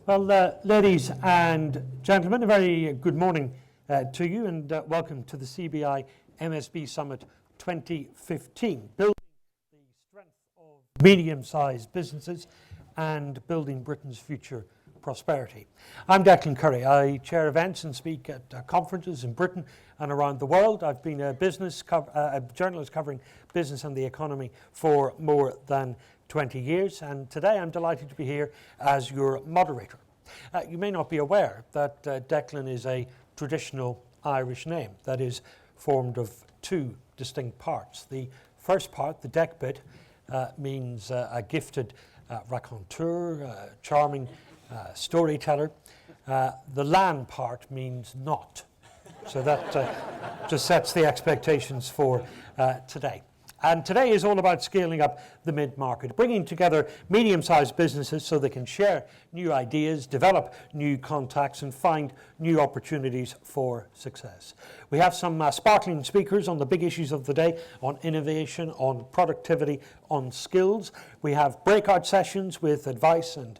Well, ladies and gentlemen, a very good morning to you, and welcome to the CBI MSB Summit 2015, building the strength of medium-sized businesses and building Britain's future prosperity. I'm Declan Curry. I chair events and speak at conferences in Britain and around the world. I've been a journalist covering business and the economy for more than 20 years, and today I'm delighted to be here as your moderator. You may not be aware that Declan is a traditional Irish name that is formed of two distinct parts. The first part, the Dec bit, means a gifted raconteur, charming storyteller. The Lan part means not. So that just sets the expectations for today. And today is all about scaling up the mid-market, bringing together medium-sized businesses so they can share new ideas, develop new contacts, and find new opportunities for success. We have some sparkling speakers on the big issues of the day, on innovation, on productivity, on skills. We have breakout sessions with advice and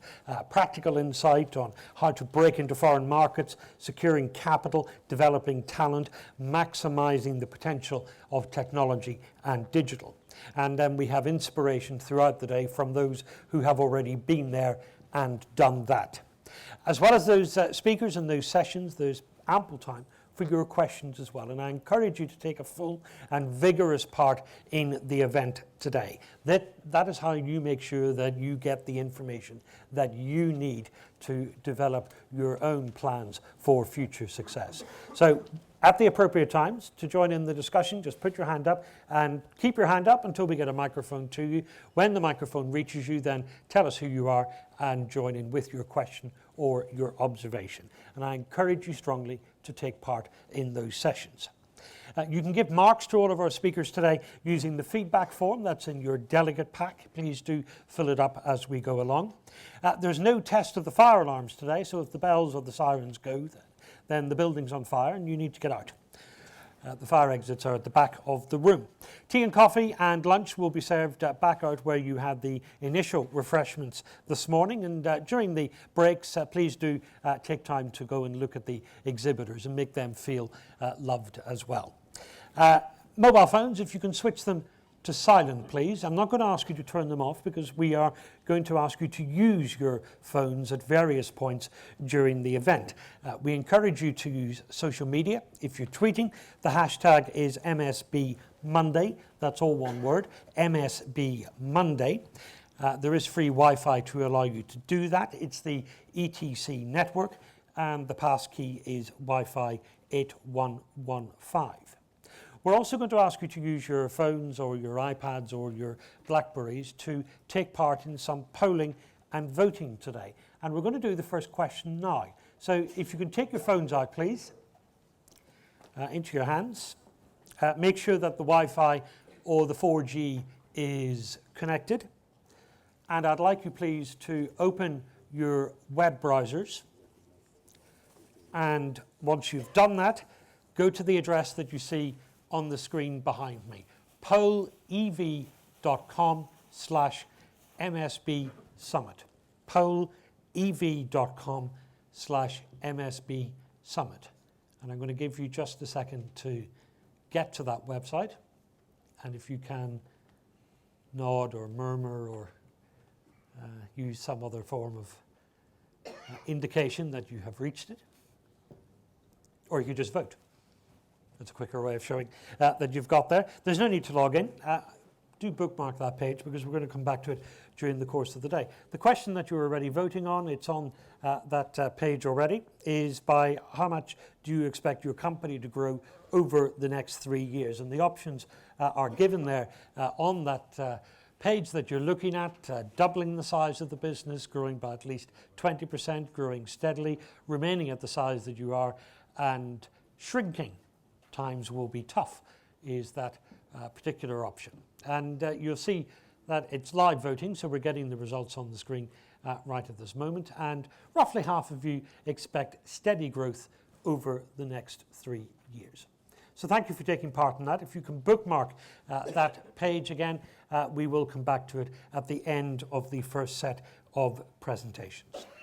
practical insight on how to break into foreign markets, securing capital, developing talent, maximizing the potential of technology and digital. And then we have inspiration throughout the day from those who have already been there and done that. As well as those speakers and those sessions, there's ample time for your questions as well. And I encourage you to take a full and vigorous part in the event today. That is how you make sure that you get the information that you need to develop your own plans for future success. So at the appropriate times to join in the discussion, just put your hand up and keep your hand up until we get a microphone to you. When the microphone reaches you, then tell us who you are and join in with your question or your observation. And I encourage you strongly to take part in those sessions. You can give marks to all of our speakers today using the feedback form that's in your delegate pack. Please do fill it up as we go along. There's no test of the fire alarms today, so if the bells or the sirens go, then the building's on fire and you need to get out. The fire exits are at the back of the room. Tea and coffee and lunch will be served back out where you had the initial refreshments this morning. And during the breaks, please do take time to go and look at the exhibitors and make them feel loved as well. Mobile phones, if you can switch them to silent, please. I'm not going to ask you to turn them off because we are going to ask you to use your phones at various points during the event. We encourage you to use social media. If you're tweeting, the hashtag is MSB Monday. That's all one word, MSB Monday. There is free Wi-Fi to allow you to do that. It's the ETC network, and the passkey is Wi-Fi 8115. We're also going to ask you to use your phones or your iPads or your Blackberries to take part in some polling and voting today. And we're going to do the first question now. So if you can take your phones out, please, into your hands. Make sure that the Wi-Fi or the 4G is connected. And I'd like you, please, to open your web browsers. And once you've done that, go to the address that you see on the screen behind me, polev.com/MSB Summit. polev.com/MSB Summit. And I'm going to give you just a second to get to that website. And if you can nod or murmur or use some other form of indication that you have reached it, or you can just vote. That's a quicker way of showing that you've got there. There's no need to log in. Do bookmark that page because we're going to come back to it during the course of the day. The question that you're already voting on, it's on that page already, is by how much do you expect your company to grow over the next 3 years? And the options are given there on that page that you're looking at, doubling the size of the business, growing by at least 20%, growing steadily, remaining at the size that you are, and shrinking. Times will be tough is that particular option. And you'll see that it's live voting, so we're getting the results on the screen right at this moment. And roughly half of you expect steady growth over the next 3 years. So thank you for taking part in that. If you can bookmark that page again, we will come back to it at the end of the first set of presentations.